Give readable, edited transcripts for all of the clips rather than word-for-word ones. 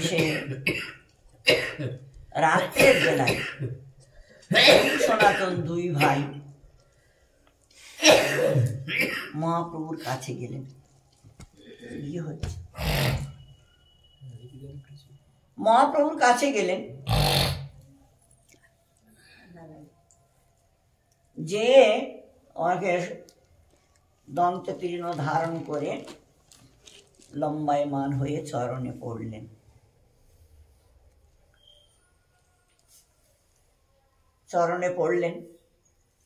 সে রাত্রের বেলায় সনাতন দুই ভাই মহাপ্রভুর কাছে গেলেন। ইয়ে হচ্ছে মহাপ্রভুর কাছে গেলেন, যে ওনাকে দন্তে তীর্ণ ধারণ করে লম্বায়মান হয়ে চরণে পড়লেন। চরণে পড়লেন।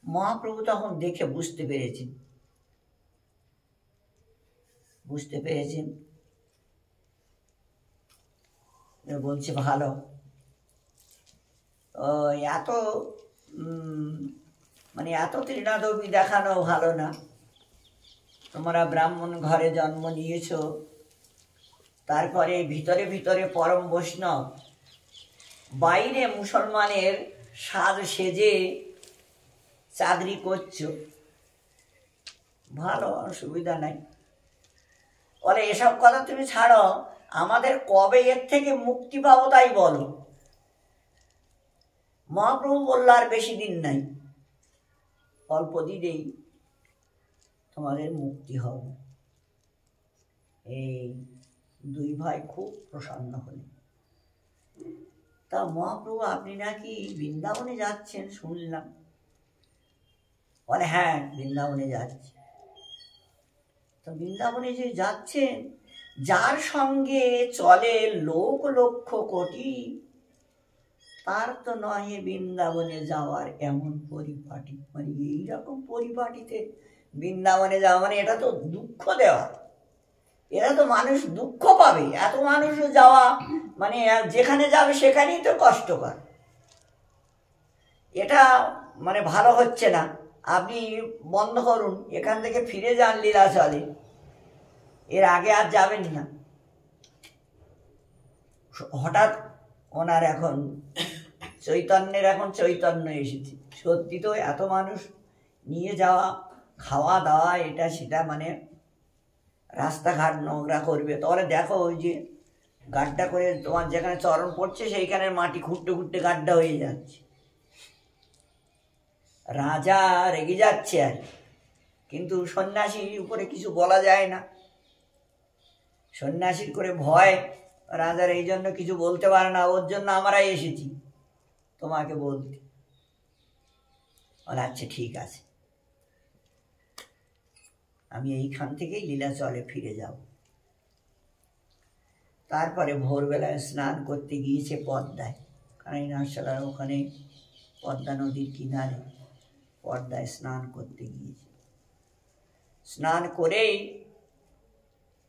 মহাপ্রভু তখন দেখে বুঝতে পেরেছেন, বলছে ভালো, এত মানে এত তৃণাদবি দেখানো ভালো না। তোমরা ব্রাহ্মণ ঘরে জন্ম নিয়েছ, তারপরে ভিতরে ভিতরে পরম বৈষ্ণব, বাইরে মুসলমানের সাজ সেজে চাকরি করছো, ভালো, অসুবিধা নাই। বলে এসব কথা তুমি ছাড়ো, আমাদের কবে এর থেকে মুক্তি পাবো তাই বলো। মহাপ্রভু বলল আর বেশি দিন নাই, অল্প দিনেই তোমাদের মুক্তি হবে। এই দুই ভাই খুব প্রসন্ন হলেন। তা মহাপ্রভু আপনি নাকি বৃন্দাবনে যাচ্ছেন শুনলাম। বলে হ্যাঁ, বৃন্দাবনে যাচ্ছি। তো বৃন্দাবনে যে যাচ্ছেন, যার সঙ্গে চলে লোক লক্ষ কোটি, তার তো নয় বৃন্দাবনে যাওয়ার এমন পরিপাটি। মানে এইরকম পরিপাটিতে বৃন্দাবনে যাওয়া মানে এটা তো দুঃখ দেওয়া, এরা তো মানুষ দুঃখ পাবে। এত মানুষ যাওয়া মানে যেখানে যাবে সেখানেই তো কষ্টকর। এটা মানে ভালো হচ্ছে না, আপনি বন্ধ করুন, এখান থেকে ফিরে যান লীলাচলে, এর আগে আর যাবেন না। হঠাৎ ওনার এখন চৈতন্যের চৈতন্য এসেছে। সত্যি তো এত মানুষ নিয়ে যাওয়া, খাওয়া দাওয়া, এটা সেটা, মানে রাস্তাঘাট নোংরা করবে। তাহলে দেখো ওই যে গাড্ডা করে তোমার যেখানে চরণ পড়ছে সেইখানের মাটি খুঁটতে খুঁটতে গাড্ডা হয়ে যাচ্ছে। রাজা রেগে যাচ্ছে আর, কিন্তু সন্ন্যাসীর উপরে কিছু বলা যায় না। সন্ন্যাসীর করে ভয়, রাজার এই জন্য কিছু বলতে পারে না। ওর জন্য আমরাই এসেছি তোমাকে বলতে। আচ্ছা ঠিক আছে, আমি এইখান থেকেই লীলাচলে ফিরে যাব। তারপরে ভোরবেলায় স্নান করতে গিয়েছে পদ্মায়, কানাইনাশালার ওখানে পদ্মা নদীর কিনারে পদ্মায় স্নান করতে গিয়েছে। স্নান করেই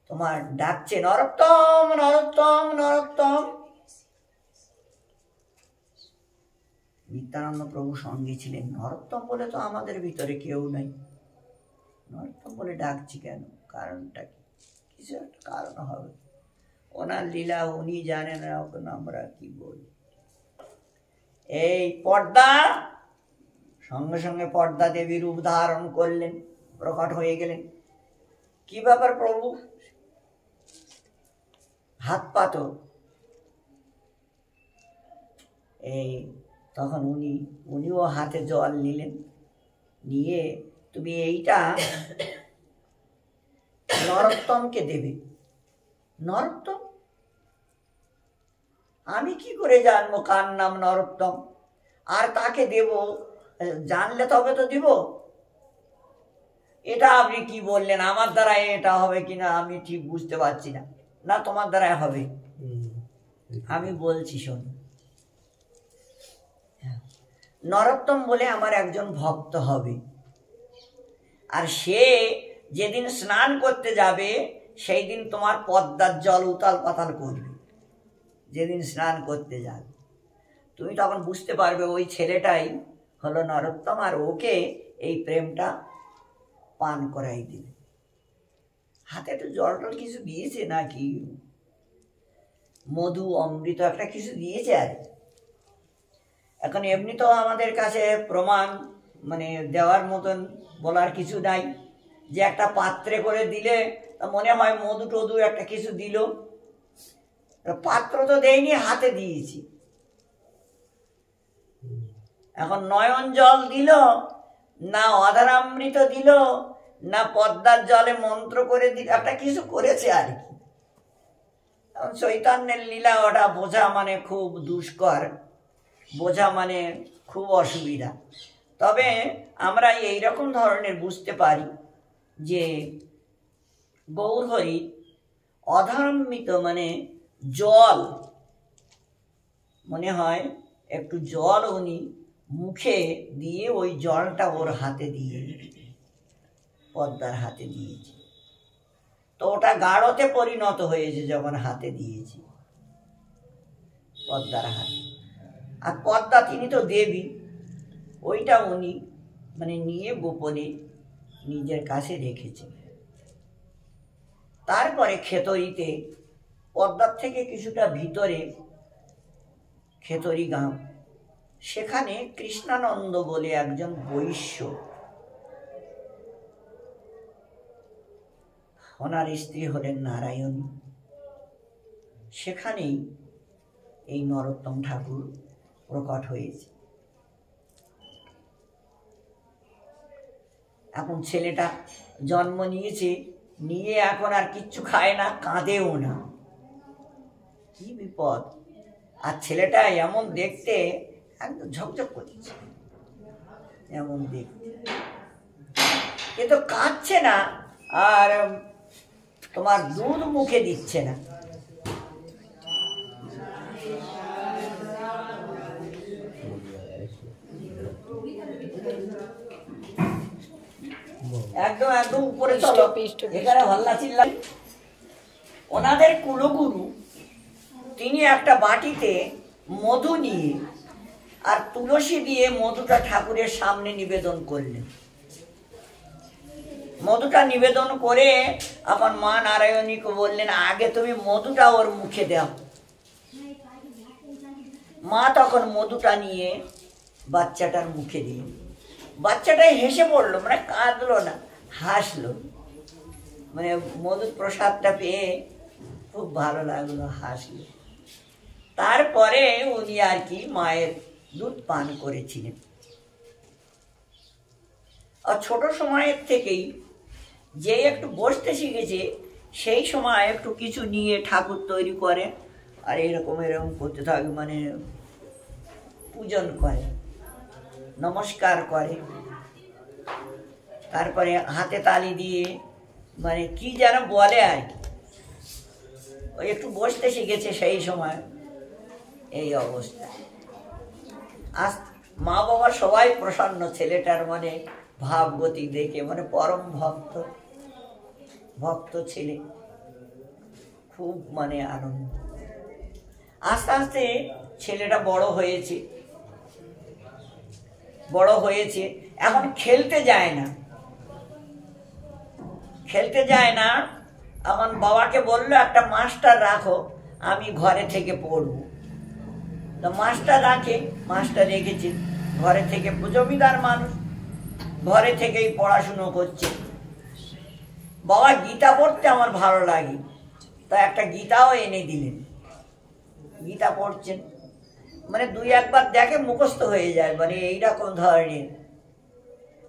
তোমার ডাকছে নরোত্তম নরোত্তম নরোত্তম। নিত্যানন্দ প্রভু সঙ্গে ছিলেন। নরোত্তম বলে তো আমাদের ভিতরে কেউ নাই, নরোত্তম বলে ডাকছি কেন, কারণটা কি? কিছু একটা কারণ হবে, ওনার লীলা উনি জানেন, আমরা কি বলি। এই পর্দা, সঙ্গে সঙ্গে পর্দা দেবী রূপ ধারণ করলেন, প্রকট হয়ে গেলেন। কি ব্যাপার প্রভু, হাত পাতো। এই তখন উনিও হাতে জল নিলেন, নিয়ে তুমি এইটা নরোত্তমকে দেবে। নরোত্তম? আমি কি করে জানবো কার নাম নরোত্তম? আর তাকে দেব, জানলে তবে তো দিব। এটা আপনি কি বললেন, আমার দ্বারা এটা হবে কিনা আমি ঠিক বুঝতে পারছি না। না, তোমার দ্বারা হবে, আমি বলছি শোন। নরোত্তম বলে আমার একজন ভক্ত হবে, আর সে যেদিন স্নান করতে যাবে সেই দিন তোমার পদ্মার জল উতাল পাতাল করবে। যেদিন স্নান করতে যাবে তুমি তখন বুঝতে পারবে ওই ছেলেটাই হলো নরোত্তম, আর ওকে এই প্রেমটা পান করাই দিবে। হাতে একটু জল টল কিছু দিয়েছে নাকি, মধু অমৃত একটা কিছু দিয়েছে। আর এখন এমনি তো আমাদের কাছে প্রমাণ মানে দেওয়ার মতন বলার কিছু নাই, যে একটা পাত্রে করে দিলে মনে হয় মধু টধু একটা কিছু দিল। পাত্র তো দেয়নি, হাতে দিয়েছি। এখন নয়ন জল দিল না, অধরামৃত দিল না, পদ্মার জলে মন্ত্র করে দিল, একটা কিছু করেছে আর কি। চৈতন্যের লীলা ওটা বোঝা মানে খুব দুষ্কর, বোঝা মানে খুব অসুবিধা। তবে আমরা এইরকম ধরনের বুঝতে পারি যে গৌরহরি অধরামৃত মানে জল, মনে হয় একটু জল উনি মুখে দিয়ে ওই জলটা ওর হাতে দিয়ে, পদ্মার হাতে দিয়েছে। তো ওটা গাঢ়তে পরিণত হয়েছে যখন হাতে দিয়েছি, পদ্মার হাতে। আর পদ্মা তিনি তো দেবী, ওইটা উনি মানে নিয়ে গোপনে নিজের কাছে রেখেছে। তারপরে খেতড়িতে, পদ্মার থেকে কিছুটা ভিতরে খেতড়ি গাঁও, সেখানে কৃষ্ণানন্দ বলে একজন বৈশ্য, ওনার স্ত্রী হলেন নারায়ণী, সেখানেই এই নরোত্তম ঠাকুর প্রকট হয়েছে। এখন ছেলেটা জন্ম নিয়েছে, নিয়ে এখন আর কিচ্ছু খায় না, কাঁদেও না, কি বিপদ। আর ছেলেটা এমন দেখতে, একদম ঝকঝক করছে এমন দেখতে, কিন্তু কাঁদছে না, আর তোমার দুধ মুখে দিচ্ছে না। একদম একদম উপরে চলো, এখানে হল্লা চিল্লা। ওনাদের কুলগুরু তিনি একটা বাটিতে মধু নিয়ে আর তুলসী দিয়ে মধুটা ঠাকুরের সামনে নিবেদন করলেন। মধুটা নিবেদন করে আমার মা নারায়ণীকে বললেন, আগে তুমি মধুটা ওর মুখে দাও। মা তখন মধুটা নিয়ে বাচ্চাটার মুখে দিয়ে, বাচ্চাটাই হেসে পড়লো, মানে কাঁদলো না, হাসলো, মানে মধুর প্রসাদটা পেয়ে খুব ভালো লাগলো, হাসলো। তারপরে উনি আর কি মায়ের দুধ পান করেছিলেন। আর ছোট সময়ের থেকেই যে একটু বসতে শিখেছে, সেই সময় একটু কিছু নিয়ে ঠাকুর তৈরি করে আর এরকম এরকম করতে থাকে, মানে পূজন করে, নমস্কার করে, তারপরে হাতে তালি দিয়ে মানে কি যেন বলে আর কি, ওই একটু বসতে শিখেছে সেই সময়, এই অবস্থা। আজ মা বাবা সবাই প্রসন্ন ছেলেটার মানে ভাবগতি দেখে, মানে পরম ভক্ত ছেলে, খুব মানে আনন্দ। আস্তে আস্তে ছেলেটা বড় হয়েছে, এখন খেলতে যায় না। এখন বাবাকে বললো একটা মাস্টার রাখো, আমি ঘরে থেকে পড়বো। তো মাস্টার রেখেছে ঘরে থেকে, জমিদার মানুষ, ঘরে থেকেই পড়াশুনো করছে। বাবা গীতা পড়তে আমার ভালো লাগে, তা একটা গীতাও এনে দিলেন, গীতা পড়ছেন, মানে দুই একবার দেখে মুখস্থ হয়ে যায়, মানে এইরকম ধরনের।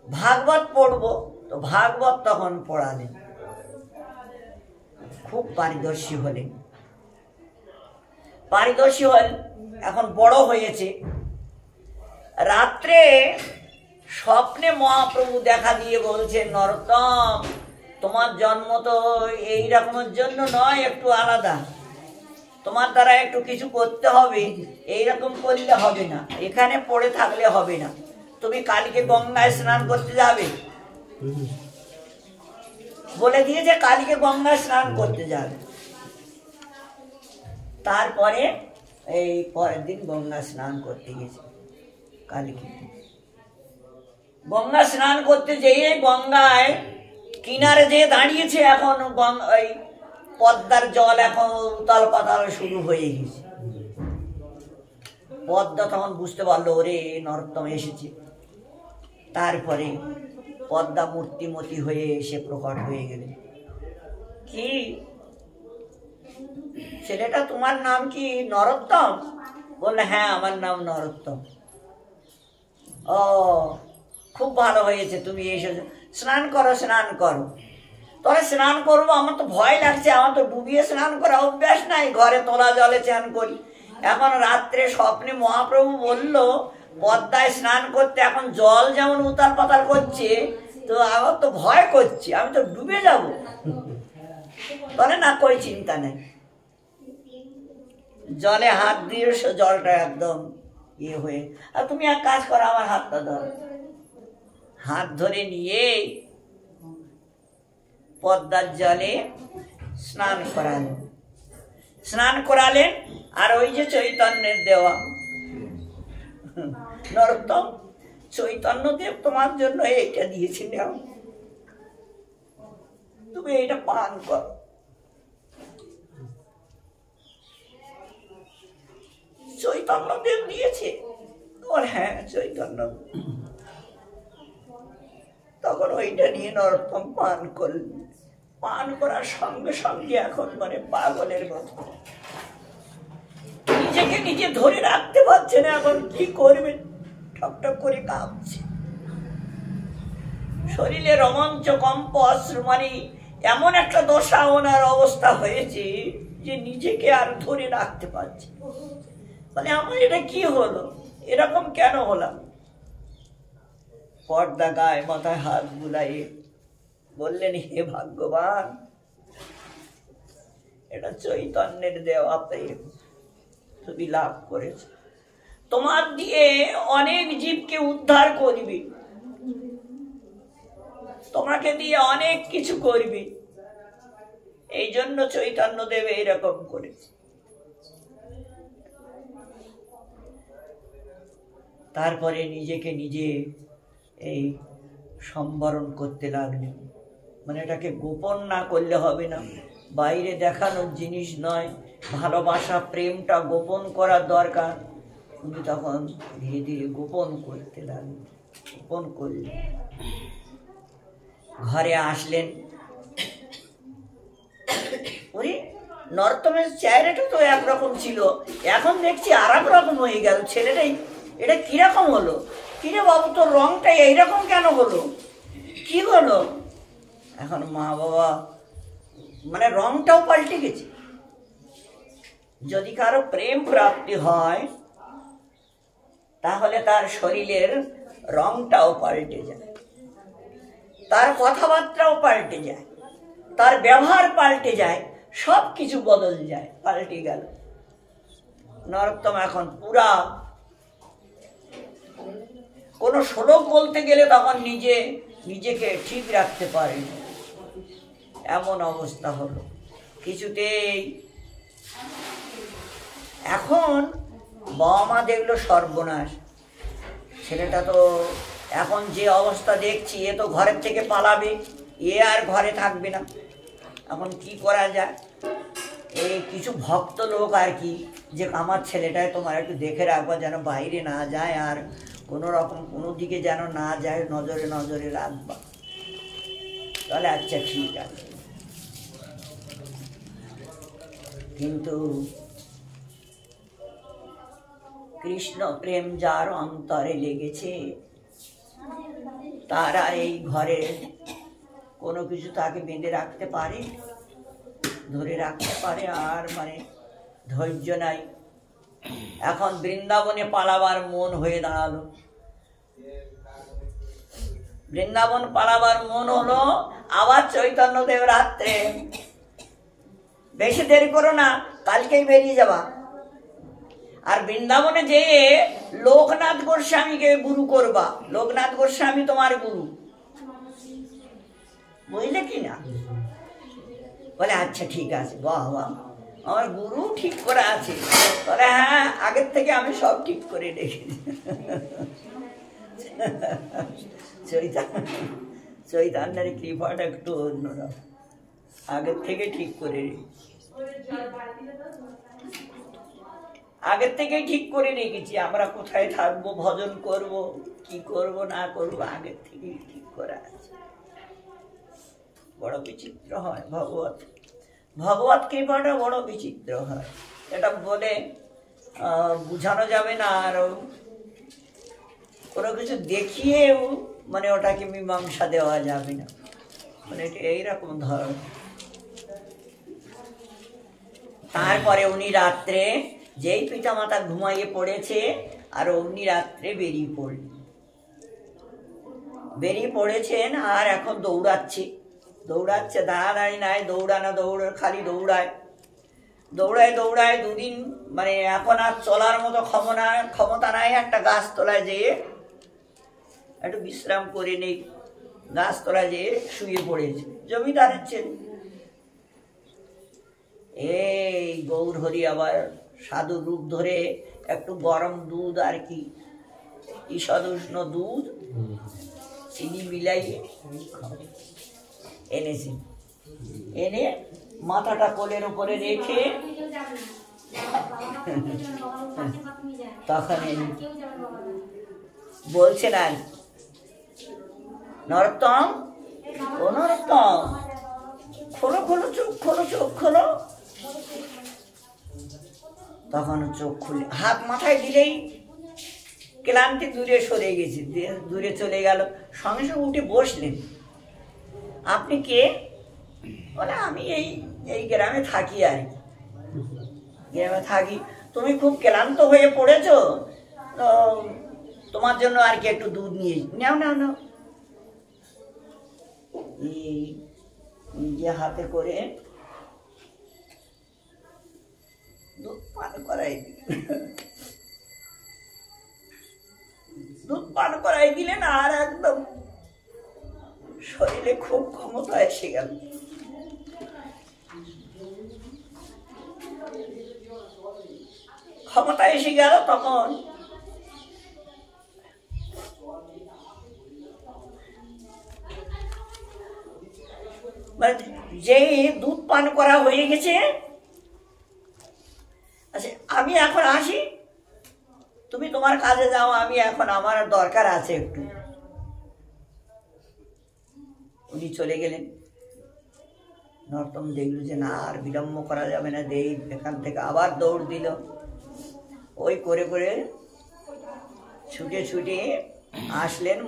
ভাগবত পড়বো, তো ভাগবত তখন পড়ালেন, খুব পারদর্শী হলেন। এখন বড় হয়েছে। রাত্রে স্বপ্নে মহাপ্রভু দেখা দিয়ে বলছেন, নরোত্তম তোমার জন্ম তো এই রকমের জন্য নয়, একটু আলাদা, তোমার দ্বারা একটু কিছু করতে হবে, এইরকম করলে হবে না, এখানে পড়ে থাকলে হবে না, তুমি কালকে গঙ্গায় স্নান করতে যাবে, বলে দিয়েছে কালকে গঙ্গায় স্নান করতে যাবে। তারপরে এই পরের দিন গঙ্গা স্নান করতে গেছে। কালকে গঙ্গা স্নান করতে যেয়ে গঙ্গায় কিনারে যে দাঁড়িয়েছে, এখন ওই পদ্মার জল এখন উতাল পাতাল শুরু হয়ে গেছে। পদ্মা তখন বুঝতে পারলো, ওরে নরোত্তম এসেছে। তারপরে পদ্মা মূর্তিমতি হয়ে এসে প্রকট হয়ে গেলেন। কি ছেলেটা তোমার নাম কি নরোত্তম? বললে হ্যাঁ আমার নাম নরোত্তম। ও খুব ভালো হয়েছে তুমি এসেছো, স্নান করো স্নান করো। তবে স্নান করবো, আমার তো ভয় লাগছে, আমার তো ডুবিয়ে স্নান করা অভ্যাস নাই, ঘরে তোলা জলে স্নান করি। এখন রাত্রে স্বপ্নে মহাপ্রভু বলল পদ্মায় স্নান করতে, এখন জল যেমন উতাল পাতাল করছে, তো আমার তো ভয় করছে, আমি তো ডুবে যাব। তাহলে না কই চিন্তা নেই, জলে হাত দিয়ে জলটা একদম ইয়ে হয়ে, আর তুমি এক কাজ করো, আমার হাতটা ধরো। হাত ধরে নিয়ে পদ্মার জলে স্নান করালেন, স্নান করালেন। আর ওই যে চৈতন্যের দেওয়া নরোত্তম, চৈতন্যদেব তোমার জন্য এইটা দিয়েছিলেন, তুমি এটা পান করো। চৈতন্যদেব দিয়েছে? হ্যাঁ চৈতন্য। তখন ওইটা নিয়ে নরোত্তম পান করলেন। পান করার সঙ্গে সঙ্গে এখন মানে পাগলের মতো নিজেকে নিজে ধরে রাখতে পারছে না, এখন কি করবে, ঠকঠক করে কাঁপছে, শরীরে রোমাঞ্চ কম্প অশ্রু, মানে এমন একটা দশা ওনার অবস্থা হয়েছে যে নিজেকে আর ধরে রাখতে পারছে। মানে আমার এটা কি হলো, এরকম কেন হলাম? পর্দা গায়ে মাথায় হাত বুলাইয়ে বললেন হে ভাগ্যবান, এটা চৈতন্যের দেওয়া প্রেম তুমি লাভ করেছ, তোমার দিয়ে অনেক জীবকে উদ্ধার করবে, তোমাকে দিয়ে অনেক কিছু করবে, এই জন্য চৈতন্য দেব এইরকম করেছে। তারপরে নিজেকে নিজে এই সম্বরণ করতে লাগলেন, মানে এটাকে গোপন না করলে হবে না, বাইরে দেখানোর জিনিস নয়, ভালোবাসা প্রেমটা গোপন করার দরকার। উনি তখন ধীরে ধীরে গোপন করতে লাগলেন, গোপন করলেন। ঘরে আসলেন, ওরে নরোত্তমের চেহারাটা তো একরকম ছিল, এখন দেখছি আর এক রকম হয়ে গেল, ছেলেটাই এটা কিরকম হলো, কিরে বাবু তোর রংটা এইরকম কেন হলো, কি হলো? এখন মা বাবা মানে রংটাও পাল্টে গেছে। যদি কারো প্রেম প্রাপ্তি হয় তাহলে তার শরীরের রংটাও পাল্টে যায়, তার কথাবার্তাও পাল্টে যায়, তার ব্যবহার পাল্টে যায়, সব কিছু বদল যায়, পাল্টে গেল। নরোত্তম এখন পুরা, কোনো শ্লোক বলতে গেলে তখন নিজেকে ঠিক রাখতে পারেন, এমন অবস্থা হলো কিছুতেই। এখন বাবা মা দেখলো সর্বনাশ, ছেলেটা তো এখন যে অবস্থা দেখছি, এ তো ঘরের থেকে পালাবে, এ আর ঘরে থাকবে না, এখন কি করা যায়? এই কিছু ভক্ত লোক আর কি, যে আমার ছেলেটায় তোমার একটু দেখে রাখবা, যেন বাইরে না যায়, আর কোনো রকম কোনো দিকে যেন না যায়, নজরে নজরে রাখবা। তাহলে আচ্ছা ঠিক আছে। কিন্তু কৃষ্ণ প্রেম যার অন্তরে লেগেছে, তারা এই ঘরে কোনো কিছু তাকে বেঁধে রাখতে পারে, ধরে রাখতে পারে, আর মানে ধৈর্য নাই। এখন বৃন্দাবনে পালাবার মন হয়ে দাঁড়ালো, বৃন্দাবন পালাবার মন হলো। আবার চৈতন্যদেব রাত্রে, বেশি দেরি করো না, কালকেই বেরিয়ে যাবা, আর বৃন্দাবনে যেয়ে লোকনাথ গোস্বামীকে গুরু করবা, লোকনাথ গোস্বামী তোমার গুরু, বুঝলে কি না? বলে আচ্ছা ঠিক আছে, বাহ বাহ, আমার গুরু ঠিক করা আছে। বলে হ্যাঁ, আগের থেকে আমি সব ঠিক করে রেখেছি। চৈতন্যের কৃপাটা একটু অন্যরকম, আগের থেকে ঠিক করে আগের থেকেই ঠিক করে রেখেছি, আমরা কোথায় থাকবো, ভজন করব, কি করব না করব, আগের থেকেই ঠিক করা আছে। বড় বিচিত্র হয় ভগবত ভগবত কৃপাটা বড় বিচিত্র হয়, এটা বলে বুঝানো যাবে না, আর কোনো কিছু দেখিয়েও মানে ওটাকে মীমাংসা দেওয়া যাবে না, মানে এটা এইরকম ধরন। তারপরে উনি রাত্রে যেই পিতামাতা ঘুমাইয়ে পড়েছে আর অমনি রাত্রে বেরিয়ে পড়েছেন, আর এখন দৌড়াচ্ছে, দাঁড়াদাঁড়ি নাই, খালি দৌড়ায় দুদিন, মানে এখন আর চলার মতো ক্ষমতা নাই। একটা গাছতলায় যেয়ে একটু বিশ্রাম করে নেই, গাছতলায় যেয়ে শুয়ে পড়েছে জমিদারের ছেলে। এই গৌরহরি আবার সাধু রূপ ধরে একটু গরম দুধ আর কি ঈষদুষ্ণ দুধ চিনি মিলাইয়ে এনেছে, এনে মাথাটা কোলের উপরে রেখে তখন বলছেন, আর নরোত্তম, ও নরোত্তম, খোলো চোখ খোলো। তখন চোখ খুলে হাত মাথায় দিলেই ক্লান্তি দূরে সরে গেছে, দূরে চলে গেল। সঙ্গে সঙ্গে উঠে বসলেন। আপনি কে? বলে আমি এই গ্রামে থাকি, আর গ্রামে থাকি। তুমি খুব ক্লান্ত হয়ে পড়েছ, তো তোমার জন্য আর কি একটু দুধ নিয়ে নাও। নিজে হাতে করে দুধ পান করাই দিলেন, আর একদম শরীরে খুব ক্ষমতা এসে গেল। তখন যেই দুধ পান করা হয়ে গেছে, আচ্ছা আমি এখন আসি, তুমি তোমার কাজে যাও, আমি এখন আমার দরকার আছে একটু। উনি চলে গেলেন। নরোত্তম দেখল যে না, আর বিলম্ব করা যাবে না, এখান থেকে আবার দৌড় দিল। ওই করে ছুটে আসলেন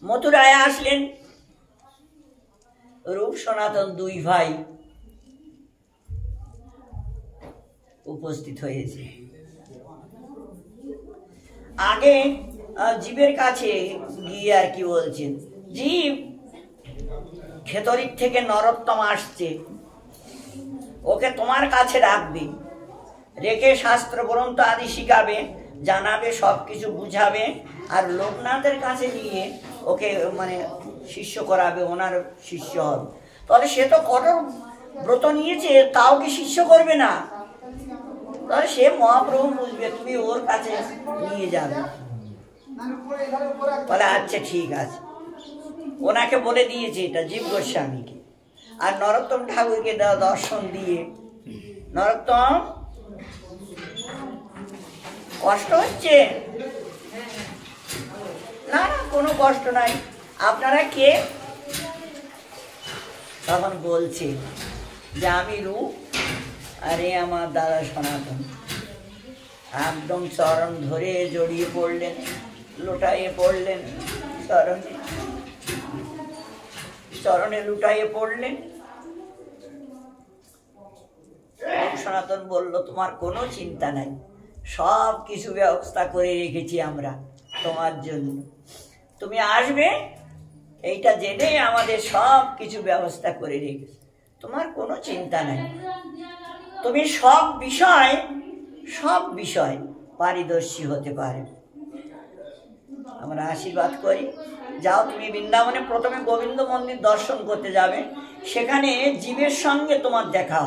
মথুরায় আসলেন। রূপ সনাতন দুই ভাই উপস্থিত হয়েছে। আগে জীবের কাছে গিয়ে আর কি বলছেন, জীব, খেতরিক থেকে নরোত্তম আসছে, ওকে তোমার কাছে রাখবে, রেখে শাস্ত্র গ্রন্থ আদি শিখাবে, জানাবে, সবকিছু বুঝাবে, আর লোকনাথের কাছে নিয়ে ওকে মানে শিষ্য করাবে, ওনার শিষ্য হবে। তাহলে সে তো কঠোর ব্রত নিয়েছে, তাও কি শিষ্য করবে না? তাহলে সে মহাপ্রভু বুঝবে, তুমি ওর কাছে নিয়ে যাবে। বলে আচ্ছা ঠিক আছে। ওনাকে বলে দিয়েছে এটা জীব গোস্বামীকে, আর নরোত্তম ঠাকুরকে দর্শন দিয়ে, নরোত্তম কষ্ট হচ্ছে? না কোনো কষ্ট নাই। আপনারা কে? তখন বলছে যে আমি রূপ, আরে আমার দাদা সনাতন। একদম চরণ ধরে জড়িয়ে পড়লেন, লুটাইয়ে পড়লেন, চরণে লুটাইয়ে পড়লেন। সনাতন বলল, তোমার কোনো চিন্তা নাই, সব কিছু ব্যবস্থা করে রেখেছি আমরা তোমার জন্য, তুমি আসবে এইটা জেনে আমাদের সব কিছু ব্যবস্থা করে রেখেছি, তোমার কোনো চিন্তা নাই, তুমি সব বিষয় পারদর্শী হতে পারে। আমরা আশীর্বাদ করি, যাও তুমি বৃন্দাবনে প্রথমে গোবিন্দ মন্দির দর্শন করতে যাবে, সেখানে জীবের সঙ্গে তোমার দেখা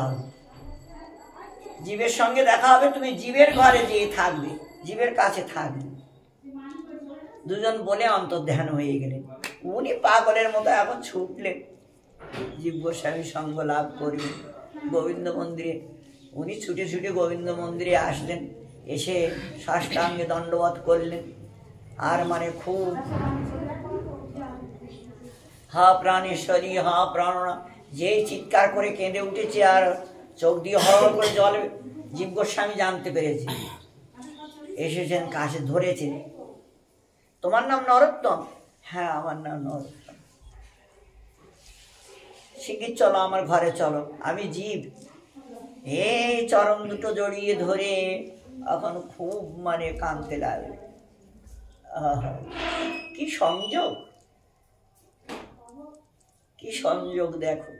হবে, তুমি জীবের ঘরে যেয়ে থাকবে, জীবের কাছে থাকবে। দুজন বলে অন্তর্ধান হয়ে গেলেন। উনি পাগলের মতো এখন ছুটলেন জীব গোস্বামী সঙ্গ লাভ করবেন গোবিন্দ মন্দিরে। উনি ছুটে গোবিন্দ মন্দিরে আসলেন, এসে সাষ্টাঙ্গে দণ্ডবত করলেন, আর মানে খুব হা প্রাণেশ্বরী, হা প্রাণনা, যে চিৎকার করে কেঁদে উঠেছে আর চোখ দিয়ে হর করে জল, জীব গোস্বামী জানতে পেরেছে, এসেছেন কাছে ধরেছেন। তোমার নাম নরোত্তম? হ্যাঁ, আমার নাম নরোত্তম। শিগগির চলো, আমার ঘরে চলো, আমি জীব। এই চরণ দুটো জড়িয়ে ধরে এখন খুব মানে কাঁদতে লাগবে। কি সংযোগ, কি সংযোগ দেখো।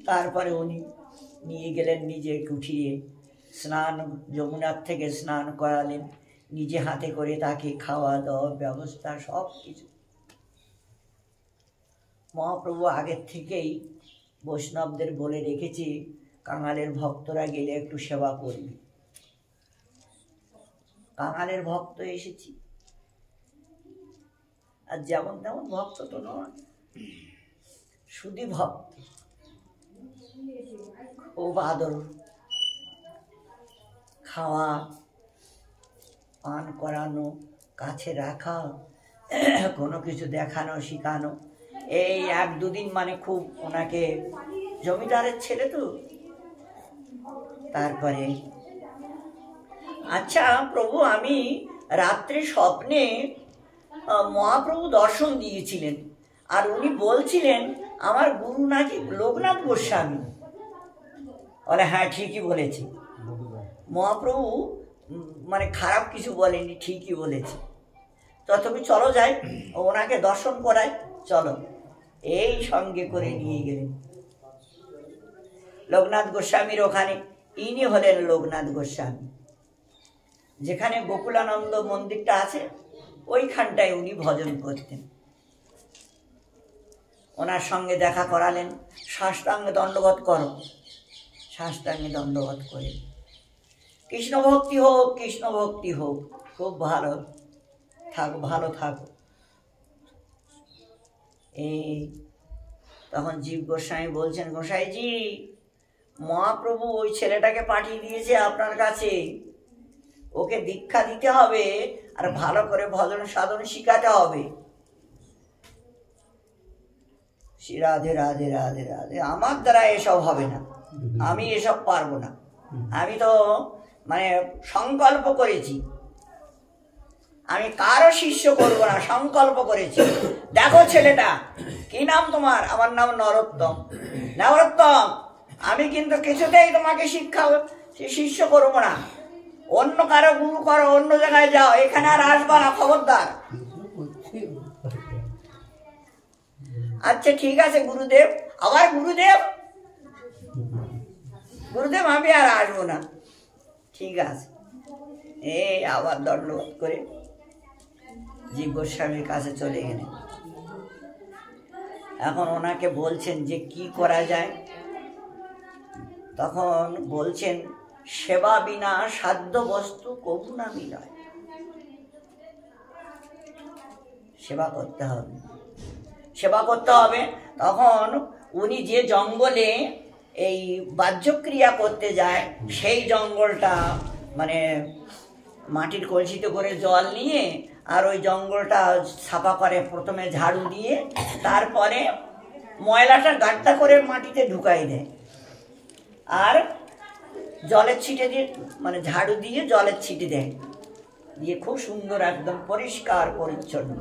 তারপরে উনি নিয়ে গেলেন নিজে কুঠিয়ে, স্নান, যমুনার থেকে স্নান করালেন, নিজে হাতে করে তাকে খাওয়া দাওয়া ব্যবস্থা সব কিছু। মহাপ্রভু আগের থেকেই বৈষ্ণবদের বলে রেখেছি, কাঙালের ভক্তরা গেলে একটু সেবা করবে। কাঙালের ভক্ত এসেছি, আর যেমন তেমন ভক্ত তো নয়, শুধু ভক্ত, খুব আদর, খাওয়া, পান করানো, কাছে রাখা, কোনো কিছু দেখানো শেখানো। এই 1-2 দিন মানে খুব ওনাকে, জমিদারের ছেলে তো। তারপরে, আচ্ছা প্রভু, আমি রাত্রে স্বপ্নে মহাপ্রভু দর্শন দিয়েছিলেন, আর উনি বলছিলেন আমার গুরু নাকি লোকনাথ গোস্বামী। বলে হ্যাঁ, ঠিকই বলেছি। মহাপ্রভু মানে খারাপ কিছু বলেনি, ঠিকই বলেছে। তো তুমি চলো যাই, ওনাকে দর্শন করাই, চলো। এই সঙ্গে করে নিয়ে গেলেন লোকনাথ গোস্বামীর ওখানে। ইনি হলেন লোকনাথ গোস্বামী। যেখানে গোকুলানন্দ মন্দিরটা আছে ওইখানটায় উনি ভজন করতেন। ওনার সঙ্গে দেখা করালেন, সাষ্টাঙ্গে দণ্ডবত করো, সাষ্টাঙ্গে দণ্ডবত করে, কৃষ্ণ ভক্তি হোক, কৃষ্ণ ভক্তি হোক, খুব ভালো থাকো, ভালো থাকো। এই তখন জীব গোস্বামী বলছেন, গোসাইজি, মহাপ্রভু ওই ছেলেটাকে পাঠিয়ে দিয়েছে আপনার কাছে, ওকে দীক্ষা দিতে হবে আর ভালো করে ভজন সাধন শিখাতে হবে। রাধে রাধে রাধে রাধে। আমার দ্বারা এসব হবে না, আমি এসব পারবো না। আমি তো মানে সংকল্প করেছি, আমি কারো শিষ্য করবো না, সংকল্প করেছি। দেখো ছেলেটা, কি নাম তোমার? আমার নাম নরোত্তম। নরোত্তম, আমি কিন্তু কিছুতেই তোমাকে শিষ্য করবো না, অন্য কারো গুরু করো, অন্য জায়গায় যাও, এখানে আর আসবা না, খবরদার। আচ্ছা ঠিক আছে গুরুদেব। আবার গুরুদেব, গুরুদেব আমি আর আসবো না। ঠিক আছে, এই আবার দণ্ডবোধ করে জীব গোস্বামীর কাছে চলে গেলেন। এখন ওনাকে বলছেন যে কি করা যায়। তখন বলছেন, সেবা বিনা সাধ্য বস্তু কবু না মিলয়। সেবা করতে হবে, সেবা করতে হবে। তখন উনি যে জঙ্গলে এই বাহ্যক্রিয়া করতে যায়, সেই জঙ্গলটা মানে মাটির কলসিতে করে জল নিয়ে আর ওই জঙ্গলটা সাফা করে, প্রথমে ঝাড়ু দিয়ে, তারপরে ময়লাটা গাড্ডা করে মাটিতে ঢুকাই দেয়, আর জলের ছিটে দিয়ে, মানে ঝাড়ু দিয়ে জলের ছিটে দেয়, দিয়ে খুব সুন্দর একদম পরিষ্কার পরিচ্ছন্ন।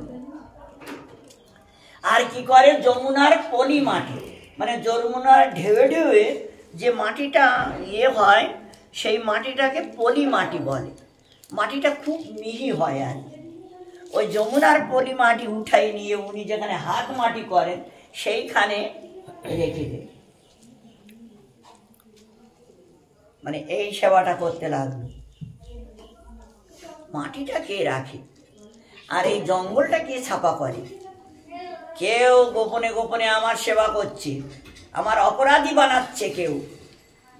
আর কি করে, যমুনার পলি মাটি, মানে যমুনার ঢেউয়ে ঢেউয়ে যে মাটিটা হয়, সেই মাটিটাকে পলি মাটি বলে। মাটিটা খুব মিহি হয়। আর ওই যমুনার পলি মাটি উঠাই নিয়ে উনি যেখানে হাত মাটি করেন সেইখানে রেখে দেন। মানে এই সেবাটা করতে লাগলো। মাটিটা কে রাখে আর এই জঙ্গলটা কে ছাপা করে? কেউ গোপনে গোপনে আমার সেবা করছে, আমার অপরাধী বানাচ্ছে কেউ।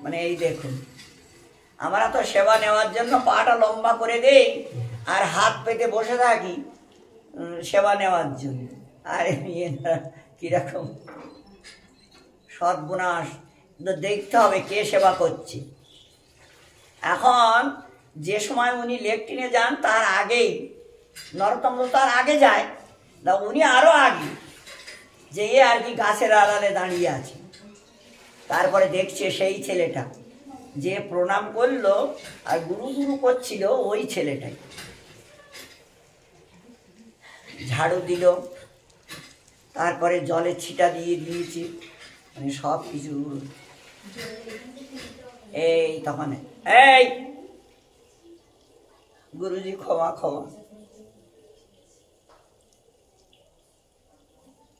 মানে এই দেখুন, আমরা তো সেবা নেওয়ার জন্য পাটা লম্বা করে দেই আর হাত পেতে বসে থাকি সেবা নেওয়ার জন্য। আর কিরকম সর্বনাশ! দেখতে হবে কে সেবা করছে। এখন যে সময় উনি লেট্রিনে যান তার আগেই, নরোত্তম তার আগে যায়, না উনি আরো আগে যে আর কি গাছের আড়ালে দাঁড়িয়ে আছে। তারপরে দেখছে সেই ছেলেটা যে প্রণাম করলো আর গুরু গুরু করছিল ওই ছেলেটাই। ঝাড়ু দিল, তারপরে জলের ছিটা দিয়ে দিয়েছি, মানে সব কিছু। এই তখন এই গুরুজি ক্ষমা ক্ষমা।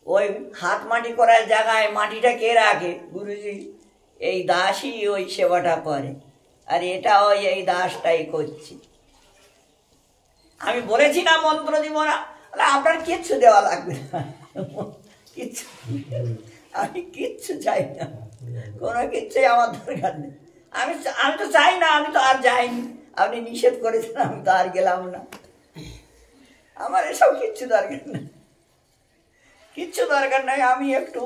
ওই হাত মাটি করার জায়গায় মাটিটা কে রাখে? গুরুজি। এই দাসই ওই সেবাটা করে, আর এটা ওই এই দাসটাই করছি। আমি বলেছি না মন্ত্র দিব না, আপনার কিচ্ছু দেওয়া লাগবে না, কিচ্ছু, আমি কিচ্ছু চাই না, কোনো কিচ্ছুই আমার দরকার নেই। আমি তো চাই না, আমি তো আর যাইনি, আপনি নিষেধ করেছেন, আমি তো আর গেলাম না। আমার এসব কিচ্ছু দরকার নেই, কিচ্ছু দরকার নাই। আমি একটু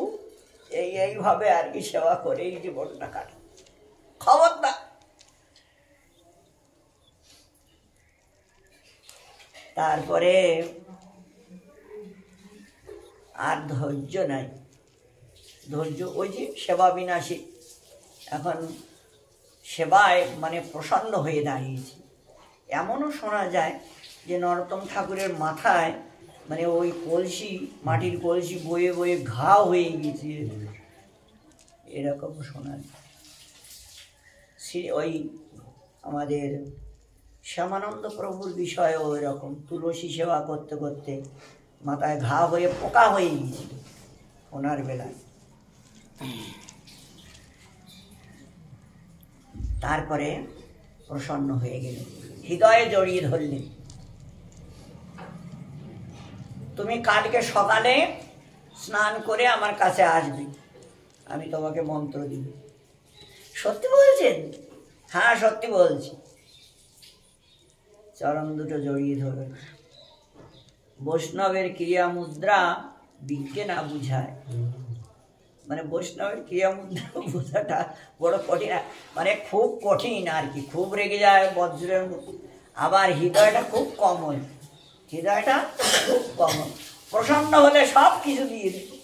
এইভাবে আর কি সেবা করে এই জীবনটা কাটি। খবরদার। তারপরে আর ধৈর্য নাই, ধৈর্য ওই যে সেবা বিনাশী। এখন সেবায় মানে প্রসন্ন হয়ে দাঁড়িয়েছে। এমনও শোনা যায় যে নরোত্তম ঠাকুরের মাথায় মানে ওই কলসি, মাটির কলসি বয়ে বয়ে ঘা হয়ে গেছে, এরকম শোনা যায়। ওই আমাদের শ্যামানন্দ প্রভুর বিষয়েও এরকম তুলসী সেবা করতে করতে মাথায় ঘা হয়ে পোকা হয়ে গিয়েছিল ওনার বেলায়। তারপরে প্রসন্ন হয়ে গেলেন, হৃদয়ে জড়িয়ে ধরলেন। তুমি কালকে সকালে স্নান করে আমার কাছে আসবে, আমি তোমাকে মন্ত্র দিব। সত্যি বলছেন? হ্যাঁ সত্যি বলছি। চরণ দুটো জড়িয়ে ধরে। বৈষ্ণবের ক্রিয়া মুদ্রা বিজ্ঞে না বুঝায়, মানে বৈষ্ণবের ক্রিয়া মুদ্রা বোঝাটা বড় কঠিন, মানে খুব কঠিন আর কি। খুব রেগে যায় বজ্রের মতো। আবার হৃদয়টা খুব কমল, হৃদয়টা খুব কমল, প্রসন্ন হলে সব কিছু দিয়ে দেবে।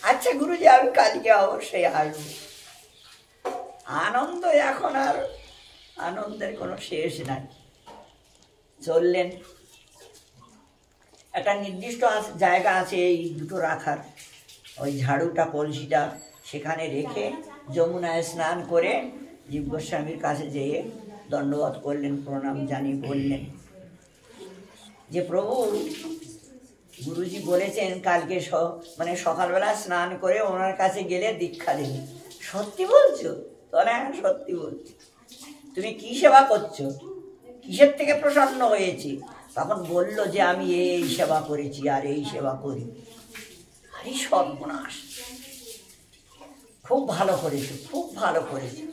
আচ্ছা গুরুজি, আমি কালকে অবশ্যই আসবো। আনন্দ এখন আর আনন্দের কোনো শেষ নাই। চললেন, একটা নির্দিষ্ট জায়গা আছে এই দুটো রাখার, ওই ঝাড়ুটা কলসিটা সেখানে রেখে যমুনায় স্নান করে জীব গোস্বামীর কাছে যেয়ে দণ্ডবোধ করলেন, প্রণাম জানিয়ে বললেন যে প্রভু, গুরুজি বলেছেন কালকে মানে সকালবেলা স্নান করে ওনার কাছে গেলে দীক্ষা দেবে। সত্যি বলছো? তাহলে হ্যাঁ সত্যি বলছি। তুমি কি সেবা করছো, কিসের থেকে প্রসন্ন হয়েছি? তখন বলল যে আমি এই সেবা করেছি আর এই সেবা করি। আরে সর্বনাশ, খুব ভালো করেছো, খুব ভালো করেছো,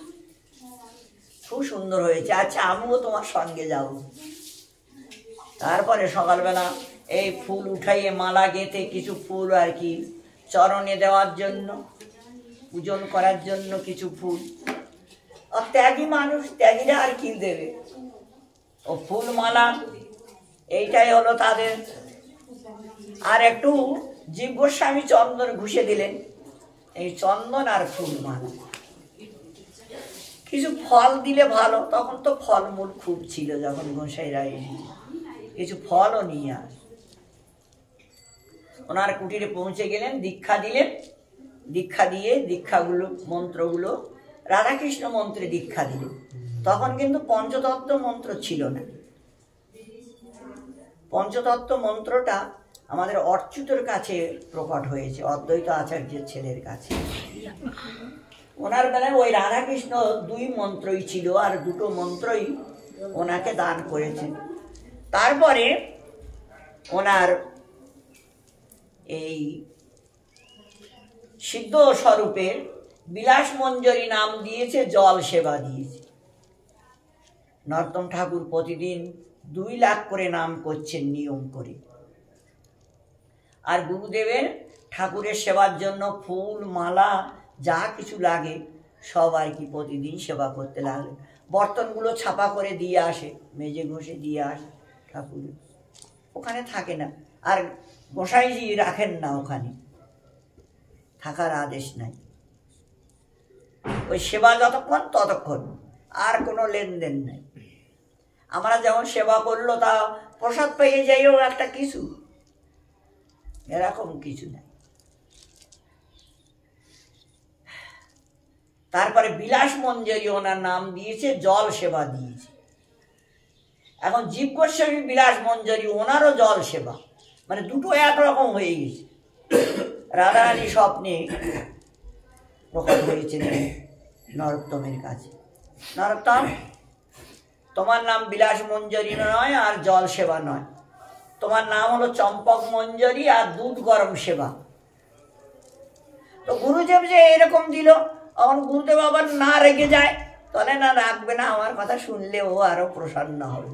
খুব সুন্দর হয়েছে। আচ্ছা আমিও তোমার সঙ্গে যাব। তারপরে সকালবেলা এই ফুল উঠাইয়ে মালা গেঁথে কিছু ফুল আর কি চরণে দেওয়ার জন্য, পূজন করার জন্য কিছু ফুল। আর ত্যাগী মানুষ, ত্যাগীরা আর কি দেবে? ও ফুল মালা, এইটাই হলো তাদের। আর একটু জীব গোস্বামী চন্দন ঘুষে দিলেন, এই চন্দন আর ফুল মালা। কিছু ফল দিলে ভালো, তখন তো ফলমূল খুব ছিল যখন গোসাইরা এসেছে, কিছু ফলও নিয়ে আস। ওনার কুটিরে পৌঁছে গেলেন, দীক্ষা দিলেন। দীক্ষা দিয়ে দীক্ষাগুলো, মন্ত্রগুলো রাধাকৃষ্ণ মন্ত্রে দীক্ষা দিলেন। তখন কিন্তু পঞ্চতত্ত্ব মন্ত্র ছিল না। পঞ্চতত্ত্ব মন্ত্রটা আমাদের অচ্যুতের কাছে প্রকট হয়েছে, অদ্বৈত আচার্যের ছেলের কাছে। ওনার বেলায় ওই রাধাকৃষ্ণ দুই মন্ত্রই ছিল, আর দুটো মন্ত্রই ওনাকে দান করেছেন। তারপরে ওনার এই সিদ্ধ স্বরূপের বিলাস মঞ্জরি নাম দিয়েছে, জল সেবা দিয়েছে। নরোত্তম ঠাকুর প্রতিদিন 2 লাখ করে নাম করছেন নিয়ম করে। আর গুরুদেবের ঠাকুরের সেবার জন্য ফুল মালা যা কিছু লাগে সব আর কি প্রতিদিন সেবা করতে লাগলেন। বর্তনগুলো ছাপা করে দিয়ে আসে, মেজে ঘষে দিয়ে আসে ঠাকুরের। ওখানে থাকে না, আর গোসাইজি রাখেন না ওখানে, থাকার আদেশ নাই। ওই সেবা যতক্ষণ ততক্ষণ, আর কোনো লেনদেন নাই। আমরা যেমন সেবা করলো তা প্রসাদ পেয়ে যাইও একটা কিছু, এরকম কিছু নাই। তারপরে বিলাস মঞ্জরি ওনার নাম দিয়েছে, জল সেবা দিয়েছে। এখন জীব গোস্বামী বিলাস মঞ্জরি, ওনারও জল সেবা, মানে দুটো একরকম হয়ে গেছে। রাধারানী স্বপ্নে প্রকট হয়েছিলেন নরোত্তমের কাছে, নরোত্তম, তোমার নাম বিলাস মঞ্জরি নয় আর জল সেবা নয়, তোমার নাম হলো চম্পক মঞ্জরি আর দুধ গরম সেবা। তো গুরুদেব যে এরকম দিল, এখন গুরুদেব আবার না রেগে যায়, তাহলে না রাখবে না, আমার কথা শুনলে ও আরো প্রসন্ন হবে।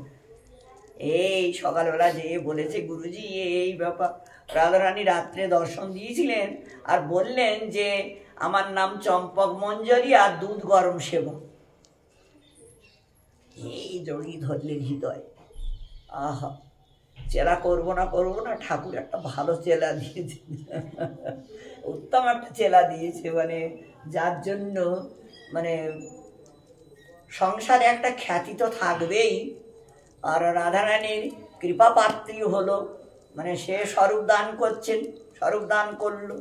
এই সকালবেলা যে বলেছে গুরুজি এই ব্যাপার, রাধারানী রাত্রে দর্শন দিয়েছিলেন আর বললেন যে আমার নাম চম্পক মঞ্জরি আর দুধ গরম সেবা। এই জড়িয়ে ধরলেন হৃদয়, আহা, চেলা করবো না, ঠাকুর একটা ভালো চেলা দিয়েছে, উত্তম একটা চেলা দিয়েছে, মানে যার জন্য মানে সংসারে একটা খ্যাতি তো থাকবেই। আর রাধারানীর কৃপা পাত্রী হলো, মানে সে স্বরূপ দান করছেন, স্বরূপ দান করলো,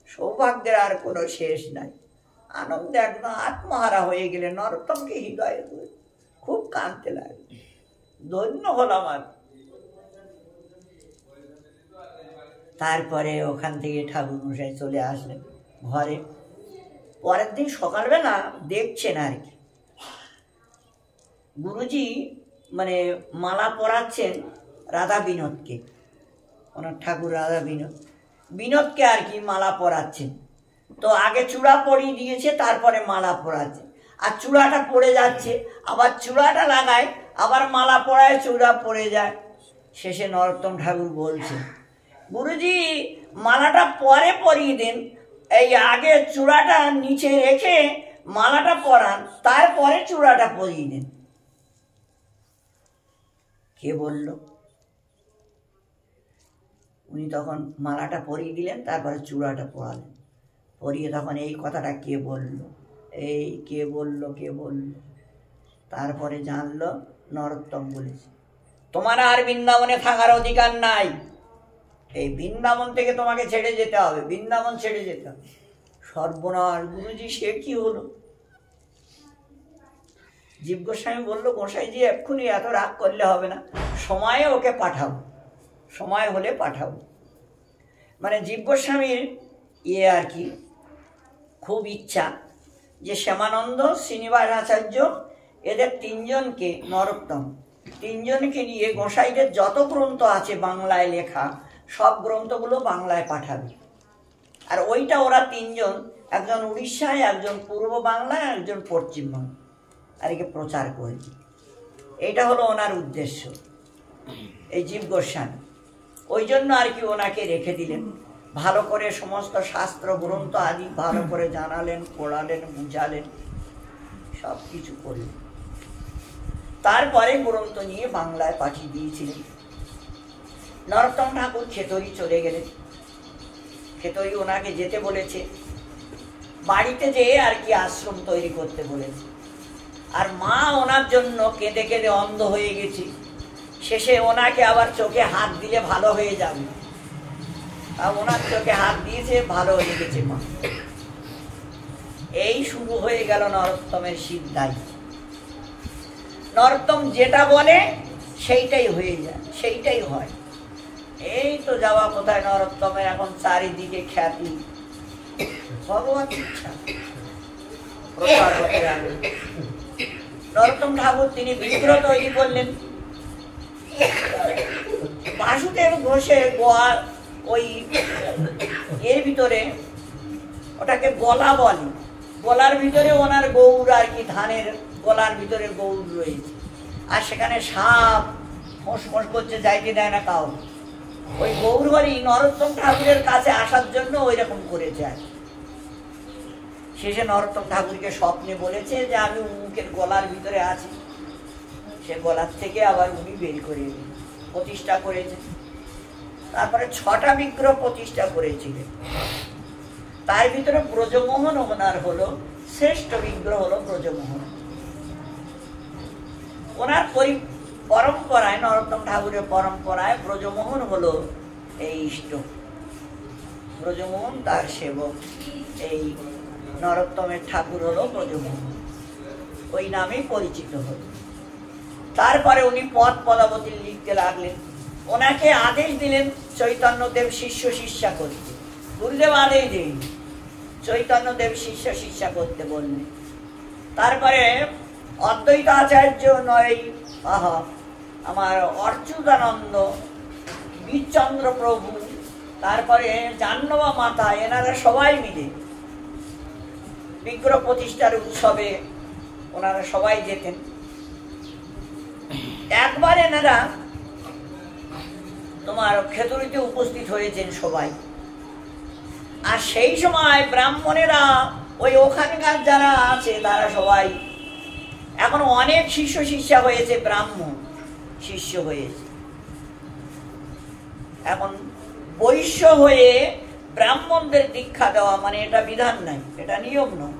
সৌভাগ্যের আর কোনো শেষ নাই। আনন্দে একদম আত্মহারা হয়ে গেলে নরোত্তমকে হৃদয়ে খুব কাঁদতে লাগলো, ধন্য হলাম আর। তারপরে ওখান থেকে ঠাকুর মশাই চলে আসলেন ঘরে। পরের দিন সকালবেলা দেখছেন আর কি, গুরুজি মানে মালা পরাচ্ছেন রাধা বিনোদকে, ওনার ঠাকুর রাধা বিনোদকে আর কি মালা পরাচ্ছেন। তো আগে চূড়া পরিয়ে দিয়েছে, তারপরে মালা পরাচ্ছে, আর চূড়াটা পড়ে যাচ্ছে, আবার চূড়াটা লাগায়, আবার মালা পরায়, চূড়া পড়ে যায়। শেষে নরোত্তম ঠাকুর বলছে, গুরুজি মালাটা পরে পরিয়ে দিন, এই আগে চূড়াটা নিচে রেখে মালাটা পরান, তারপরে চূড়াটা পরিয়ে দিন। কে বলল? উনি তখন মালাটা পরিয়ে দিলেন, তারপরে চূড়াটা পরালেন, পরিয়ে তখন এই কথাটা কে বলল, এই কে বলল, তারপরে জানলো নরোত্তম বলেছে, তোমার আর বৃন্দাবনে থাকার অধিকার নাই, এই বৃন্দাবন থেকে তোমাকে ছেড়ে যেতে হবে, বৃন্দাবন ছেড়ে যেতে হবে। সর্বনাশ, গুরুজি সে কি হলো? জীব গোস্বামী বলল, গোসাইজি এক্ষুনি এত রাগ করলে হবে না, সময়ে ওকে পাঠাবো, সময় হলে পাঠাবো। মানে জীব গোস্বামীর আর কি খুব ইচ্ছা যে শ্যামানন্দ, শ্রীনিবাস আচার্য, এদের তিনজনকে, নরোত্তম তিনজনকে নিয়ে গোসাইদের যত গ্রন্থ আছে বাংলায় লেখা, সব গ্রন্থগুলো বাংলায় পাঠাবে। আর ওইটা ওরা তিনজন, একজন উড়িষ্যায়, একজন পূর্ব বাংলায়, একজন পশ্চিমবঙ্গ, আর একে প্রচার করেছে। এইটা হলো ওনার উদ্দেশ্য, এই জীব গোস্বামী। ওই জন্য আর কি ওনাকে রেখে দিলেন, ভালো করে সমস্ত শাস্ত্র গ্রন্থ আদি ভালো করে জানালেন, পড়ালেন, বুঝালেন, সব কিছু করলেন। তারপরে গ্রন্থ নিয়ে বাংলায় পাঠিয়ে দিয়েছিলেন। নরোত্তম ঠাকুর খেতড়ি চলে গেলেন, খেতড়ি ওনাকে যেতে বলেছে, বাড়িতে যেয়ে আর কি আশ্রম তৈরি করতে বলেছে। আর মা ওনার জন্য কেঁদে কেঁদে অন্ধ হয়ে গেছে, শেষে ওনাকে আবার চোখে হাত দিলে ভালো হয়ে যাবে, আর ওনার চোখে হাত দিয়েছে, ভালো হয়ে গেছে মা। এই শুরু হয়ে গেল নরোত্তমের সিদ্ধাই। নরোত্তম যেটা বলে সেইটাই হয়ে যায়, সেইটাই হয়। এই তো যাওয়া কোথায় নরোত্তমের, এখন চারিদিকে খ্যাতি, ভগবান ইচ্ছা প্রচার হতে লাগলো। নরোত্তম ঠাকুর তিনি বিগ্রহ তৈরি করলেন। বাসুদেব ঘোষের গোয়ার ওই এর ভিতরে, ওটাকে গলা বলে, গলার ভিতরে ওনার গৌর আর কি, ধানের গলার ভিতরে গৌর রয়েছে, আর সেখানে সাপ ফোঁস ফোঁস করছে, যাইতে দেয় না কাউ। ওই গৌর হরি নরোত্তম ঠাকুরের কাছে আসার জন্য ওই রকম করেছে। আর শেষে নরোত্তম ঠাকুরকে স্বপ্নে বলেছে যে আমি উমুকের গলার ভিতরে আছি, সে গলার থেকে আবার উনি বের করে দিলেন। প্রতিষ্ঠা করেছেন। তারপরে 6টা বিগ্রহ প্রতিষ্ঠা করেছিলেন। তার ভিতরে ব্রজমোহন ওনার হলো শ্রেষ্ঠ বিগ্রহ, হলো ব্রজমোহন। ওনার পরম্পরায়, নরোত্তম ঠাকুরের পরম্পরায় ব্রজমোহন হলো এই ইষ্ট, ব্রজমোহন তার সেবক। এই নরোত্তমের ঠাকুর হলো ব্রজমোহন, ওই নামেই পরিচিত হল। তারপরে উনি পদ পদাবতী লিখতে লাগলেন। ওনাকে আদেশ দিলেন চৈতন্যদেব শিষ্য শিষ্যা করতে। গুরুদেব আদেশ দিন, চৈতন্যদেব শিষ্য শিষ্যা করতে বললেন। তারপরে অদ্বৈত আচার্য নয়, আমার অচ্যুতানন্দ, বীরচন্দ্র প্রভু, তারপরে জাহ্নবা মাতা, এনারা সবাই মিলে বিগ্রহ প্রতিষ্ঠার উৎসবে ওনারা সবাই যেতেন। একবার এনারা তোমার খেতুরিতে উপস্থিত হয়েছেন সবাই। আর সেই সময় ব্রাহ্মণেরা, ওই ওখানকার যারা আছে তারা সবাই এখন অনেক শিষ্য শিষ্যা হয়েছে, ব্রাহ্মণ শিষ্য হয়েছে। এখন বৈশ্য হয়ে ব্রাহ্মণদের দীক্ষা দেওয়া মানে এটা বিধান নাই, এটা নিয়ম নয়।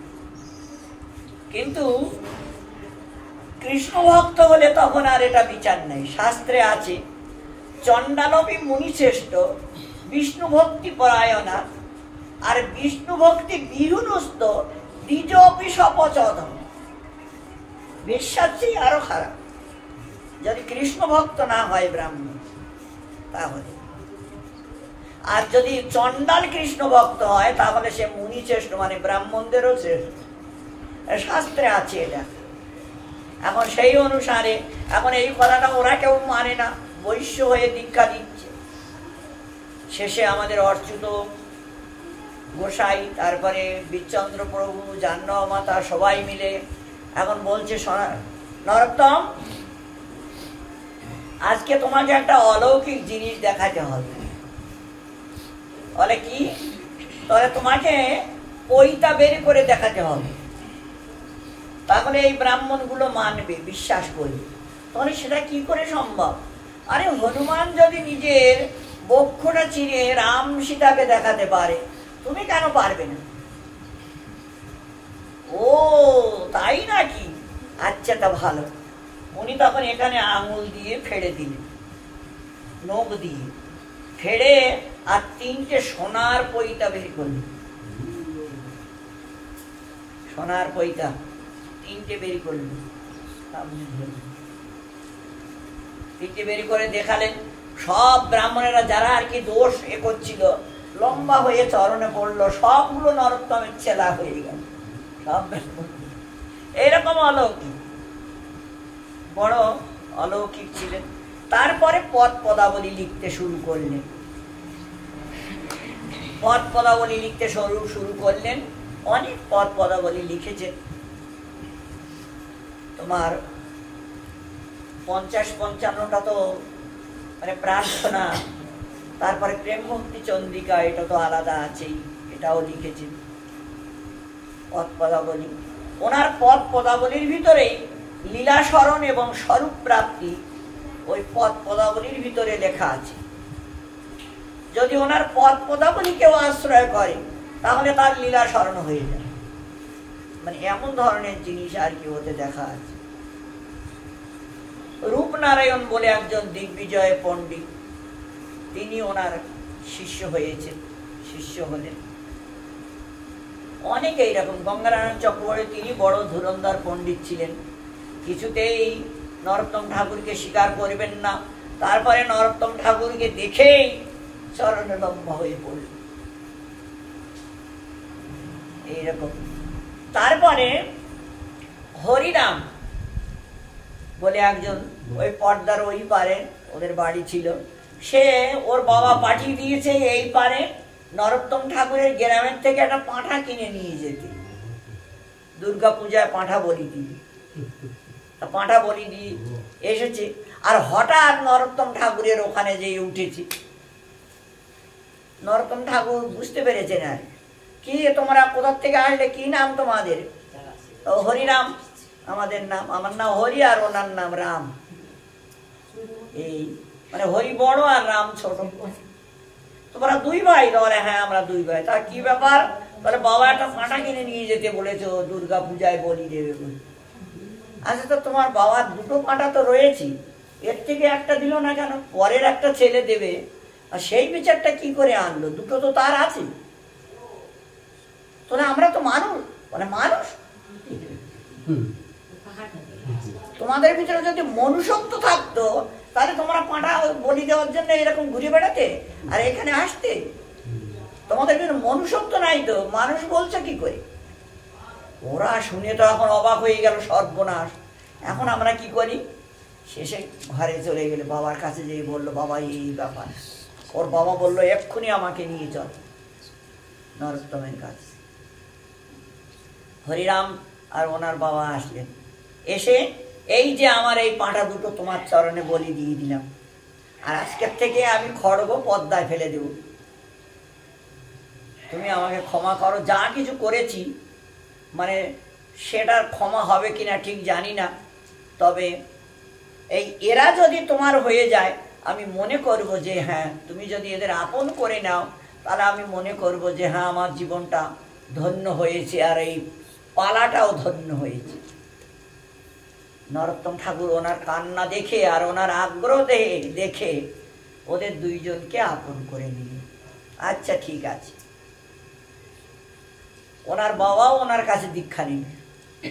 কিন্তু কৃষ্ণ ভক্ত হলে তখন আর এটা বিচার নেই। শাস্ত্রে আছে চণ্ডালবি মুনিশ্রেষ্ঠ বিষ্ণু ভক্তি পরায়ণা, আর বিষ্ণু ভক্তি বিহীনস্ত দ্বিজপি সপচদম। বিশ্বাস আরো খারাপ, যদি কৃষ্ণ ভক্ত না হয় ব্রাহ্মণ তাহলে। আর যদি চণ্ডাল কৃষ্ণ ভক্ত হয় তাহলে সে মুনি শ্রেষ্ঠ, মানে ব্রাহ্মণদেরও শ্রেষ্ঠ। শাস্ত্রে আছে এটা। এখন সেই অনুসারে এখন এই কথাটা ওরা কেউ মানে না, বৈশ্য হয়ে দীক্ষা দিচ্ছে। শেষে আমাদের অচ্যুত গোসাই, তারপরে বীরচন্দ্র প্রভু, জাহ্নবা মাতা সবাই মিলে এখন বলছে, নরোত্তম আজকে তোমাকে একটা অলৌকিক জিনিস দেখাতে হবে। বলে কি? তাহলে তোমাকে পৈতা বের করে দেখাতে হবে, তাহলে এই ব্রাহ্মণ গুলো মানবে, বিশ্বাস করবে। তাহলে সেটা কি করে সম্ভব? আরে হনুমান যদি নিজের বক্ষটা চিরে রাম সীতাকে দেখাতে পারে, তুমি কেন পারবে না? ও তাই নাকি? আচ্ছা তা ভালো। উনি তখন এখানে আঙুল দিয়ে ফেড়ে দিলেন, নখ দিয়ে ফেড়ে, আর 3টে সোনার পৈতা বের করলেন। সোনার পৈতা 3টে বের করলেন, 3টে বের করে দেখালেন। সব ব্রাহ্মণেরা যারা আর কি দোষ এ করছিল, লম্বা হয়ে চরণে পড়লো, সবগুলো নরোত্তমের ছেলা হয়ে গেল। সব এরকম অলৌকিক, বড় অলৌকিক ছিলেন। তারপরে পদ পদাবলী লিখতে শুরু করলেন। পদ পদাবলী লিখতে শুরু করলেন। অনেক পদ পদাবলী লিখেছেন। তোমার 50-55টা তো মানে প্রার্থনা, তারপরে প্রেম ভক্তি চন্দ্রিকা, এটা তো আলাদা আছেই, এটাও লিখেছেন পদ পদাবলী। ওনার পদ পদাবলীর ভিতরেই লীলাস্মরণ এবং স্বরূপ প্রাপ্তি ওই পদ পদাবলীর ভিতরে লেখা আছে। যদি ওনার পদ পদাবলী কেউ আশ্রয় করে তাহলে তার লীলা স্মরণ হয়ে যায়, মানে এমন ধরনের জিনিস আর কি হতে দেখা আছে। রূপনারায়ণ বলে একজন দিগ্বিজয় পণ্ডিত, তিনি ওনার শিষ্য হয়েছেন, শিষ্য হলেন। অনেকে এইরকম। গঙ্গানারায়ণ চক্রবর্তী, তিনি বড় ধুরন্ধর পণ্ডিত ছিলেন, কিছুতেই নরোত্তম ঠাকুরকে স্বীকার করবেন না। তারপরে নরোত্তম ঠাকুরকে দেখেই চরণে লম্বা হয়ে পড়ল, এইরকম। তারপরে হরিরাম বলে একজন, ওই পর্দার ওই পারে ওদের বাড়ি ছিল, সে ওর বাবা পাঠিয়ে দিয়েছে এই পারে নরোত্তম ঠাকুরের গ্রামের থেকে একটা পাঁঠা কিনে নিয়ে যেতে, দুর্গা পূজায় পাঁঠা বলি দিয়ে। পাঁঠা বলি দিয়ে এসেছে, আর হঠাৎ নরোত্তম ঠাকুরের ওখানে যেয়ে উঠেছে। নরোত্তম ঠাকুর বুঝতে পেরেছেন, আর কি তোমরা কোথা থেকে আসলে, কি নাম তোমাদের? হরিরাম আমাদের নাম, আমার নাম হরি আর ওনার নাম রাম। এই মানে হরি বড় আর রাম ছোট। তোমরা দুই ভাই? বলে হ্যাঁ আমরা দুই ভাই। তা কি ব্যাপার? বলে বাবা একটা পাঁঠা কিনে নিয়ে যেতে বলেছো, দুর্গা পূজায় বলি দেবে বলে। আচ্ছা, তো তোমার বাবার দুটো পাঁঠা তো রয়েছে, এর থেকে একটা দিল না কেন? পরের একটা ছেলে দেবে, আর সেই বিচারটা কি করে আনলো? দুটো তো তার আছে। তো না, আমরা তো মানুষ। বলে মানুষ? তোমাদের ভিতরে যদি মনুষ্যত্ব থাকতো তাহলে তোমরা পাঁঠা বলি দেওয়ার জন্য এরকম ঘুরে বেড়াতে আর এখানে আসতে। তোমাদের ভিতরে মনুষ্যত্ব নাই তো মানুষ বলছো কি করে? ওরা শুনে তো এখন অবাক হয়ে গেল, সর্বনাশ। এখন আমরা কি করি? শেষে ঘরে চলে গেলে বাবার কাছে যেয়ে বললো, বাবা এই ব্যাপার। ওর বাবা বললো এক্ষুনি আমাকে নিয়ে চল নরোত্তমের কাছে। হরিরাম আর ওনার বাবা আসলেন, এসে এই যে আমার এই পাঁঠা দুটো তোমার চরণে বলি দিয়ে দিলাম, আর আজকের থেকে আমি খড়গ পদ্মায় ফেলে দেব, তুমি আমাকে ক্ষমা করো। যা কিছু করেছি মানে সেটার ক্ষমা হবে কিনা ঠিক জানি না, তবে এই এরা যদি তোমার হয়ে যায় আমি মনে করব যে হ্যাঁ, তুমি যদি এদের আপন করে নাও তাহলে আমি মনে করব যে হ্যাঁ আমার জীবনটা ধন্য হয়েছে, আর এই পালাটাও ধন্য হয়েছে। নরোত্তম ঠাকুর ওনার কান্না দেখে আর ওনার আগ্রহ দেখে ওদের দুইজনকে আপন করে নিলেন। আচ্ছা ঠিক আছে। ওনার বাবাও ওনার কাছে দীক্ষা নিলেন,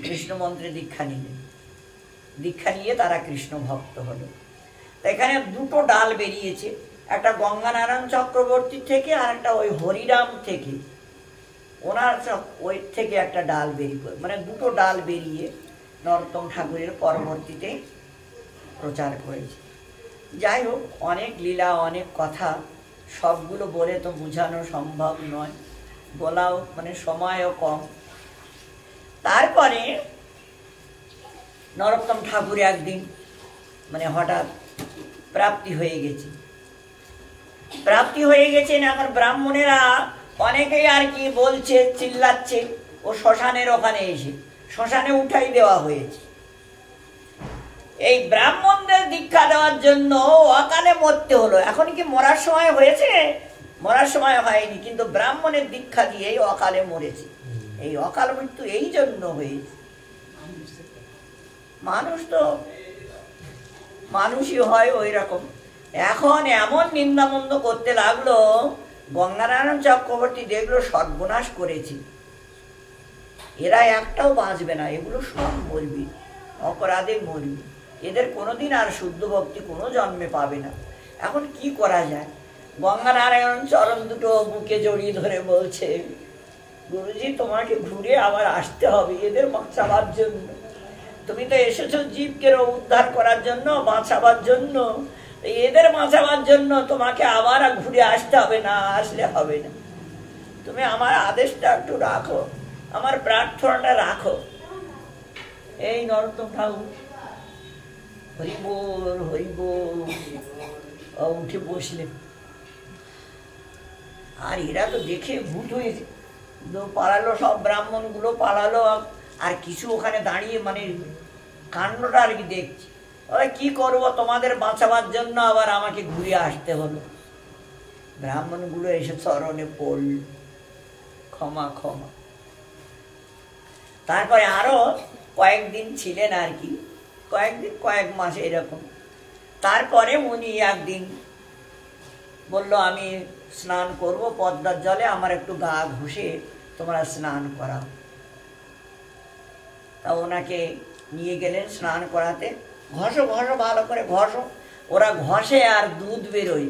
কৃষ্ণ মন্ত্রে দীক্ষা নিলেন। দীক্ষা নিয়ে তারা কৃষ্ণ ভক্ত হলো। এখানে দুটো ডাল বেরিয়েছে, একটা গঙ্গানারায়ণ চক্রবর্তী থেকে আর একটা ওই হরিরাম থেকে। ওনার ওই থেকে একটা ডাল বেরিয়ে, মানে দুটো ডাল বেরিয়ে নরোত্তম ঠাকুরের পরবর্তীতে প্রচার করেছে। যাই হোক, অনেক লীলা, অনেক কথা, সবগুলো বলে তো বোঝানো সম্ভব নয়, বলাও মানে সময়ও কম। তারপরে নরোত্তম ঠাকুর একদিন মানে হঠাৎ প্রাপ্তি হয়ে গেছেন। এখন ব্রাহ্মণেরা অনেকেই আর কি বলছে, চিল্লাচ্ছে, ও শ্মশানের ওখানে এসে শ্মশানে উঠাই দেওয়া হয়েছে। এই ব্রাহ্মণদের দীক্ষা দেওয়ার জন্য অকালে মরতে হলো। এখন কি মরার সময় হয়েছে? মরার সময় হয়নি, কিন্তু ব্রাহ্মণের দীক্ষা দিয়েই অকালে মরেছে। এই অকাল মৃত্যু এই জন্য হয়েছে। মানুষ তো মানুষই হয় ওই রকম। এখন এমন নিন্দামন্দ করতে লাগলো, গঙ্গানারায়ণ চক্রবর্তী দেখলো সর্বনাশ করেছে, এরা একটাও বাঁচবে না, এগুলো সব মরবি, অপরাধে মরবি, এদের কোনোদিন আর শুদ্ধ ভক্তি কোনো জন্মে পাবে না। এখন কি করা যায়? গঙ্গানারায়ণ চরণ দুটো বুকে জড়িয়ে ধরে বলছে, গুরুজি তোমাকে ঘুরে আবার আসতে হবে এদের বাঁচাবার জন্য। তুমি তো এসেছো জীবকে উদ্ধার করার জন্য, বাঁচাবার জন্য, এদের বাঁচাবার জন্য তোমাকে আবার ঘুরে আসতে হবে, না আসলে হবে না। তুমি আমার আদেশটা একটু রাখো, আমার প্রার্থনাটা রাখো। এই নরোত্তম ঠাকুর হরি বল হরি বল উঠে বসলেন। আর এরা তো দেখে ভূত হয়েছে, পালালো, সব ব্রাহ্মণ গুলো পালালো, আর কিছু ওখানে দাঁড়িয়ে মানে কাণ্ডটা আর কি দেখছি। ওরা কি করবো, তোমাদের বাঁচাবার জন্য আবার আমাকে ঘুরে আসতে হলো। ব্রাহ্মণ গুলো এসে চরণে পড়ল, ক্ষমা ক্ষমা। তারপরে আরো কয়েকদিন ছিলেন আর কি, কয়েক মাস এরকম। তারপরে উনি একদিন বলল আমি স্নান করব পদ্মার জলে, আমার একটু গা ঘষে তোমরা স্নান করাও। তা ওনাকে নিয়ে গেলেন স্নান করাতে। ঘষো ঘষো, ভালো করে ঘষো। ওরা ঘষে আর দুধ বেরোয়।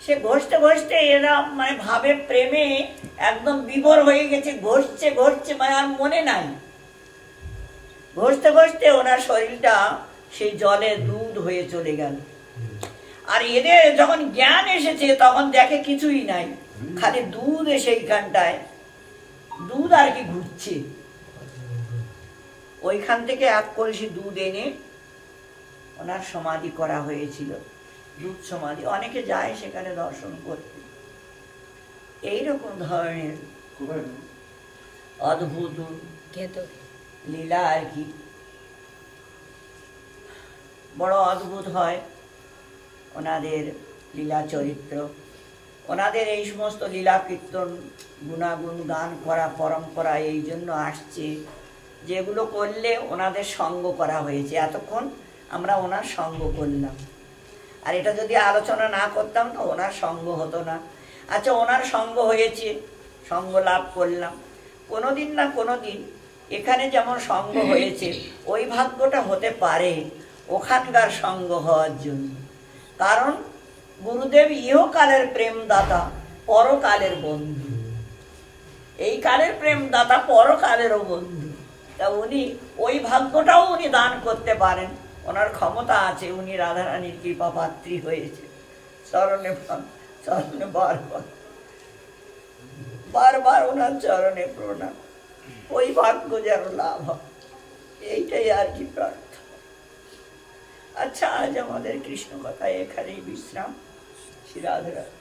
সে ঘষতে ঘষতে এরা মানে ভাবে প্রেমে একদম বিভোর হয়ে গেছে, ঘষছে ঘষছে মানে আর মনে নাই। ঘষতে ঘষতে ওনার শরীরটা সেই জলে দুধ হয়ে চলে গেল। আর এদের যখন জ্ঞান এসেছে তখন দেখে কিছুই নাই, খালি দুধ এসে এইখানটায় দুধ আর কি ঘুরছে। ওইখান থেকে এক কলসি দুধ এনে ওনার সমাধি করা হয়েছিল, দুধ সমাধি। অনেকে যায় সেখানে দর্শন করতে। এইরকম ধরনের অদ্ভুত লীলা আর কি। বড় অদ্ভুত হয় ওনাদের লীলা চরিত্র। ওনাদের এই সমস্ত লীলা কীর্তন গুণাগুণ গান করা পরম্পরা এই জন্য আসছে, যেগুলো করলে ওনাদের সঙ্গ করা হয়েছে। এতক্ষণ আমরা ওনার সঙ্গ করলাম, আর এটা যদি আলোচনা না করতাম তো ওনার সঙ্গ হতো না। আচ্ছা, ওনার সঙ্গ হয়েছে, সঙ্গ লাভ করলাম, কোনোদিন না কোনোদিন এখানে যেমন সঙ্গ হয়েছে ওই ভাগ্যটা হতে পারে ওখানকার সঙ্গ হওয়ার জন্য। কারণ গুরুদেব ইহকালের প্রেমদাতা, পরকালের বন্ধু। এই কালের প্রেমদাতা, পরকালেরও বন্ধু। তা উনি ওই ভাগ্যটাও উনি দান করতে পারেন, ওনার ক্ষমতা আছে। উনি রাধারানীর কৃপা পাত্রী হয়েছে। চরণে চরণে বারবার বারবার ওনার চরণে প্রণাম। ওই ভাগ্য যেন লাভ হয়, এইটাই আর কি প্রার্থনা। আচ্ছা, আজ আমাদের কৃষ্ণ কথা এখানেই বিশ্রাম। শ্রী রাধে রাধে।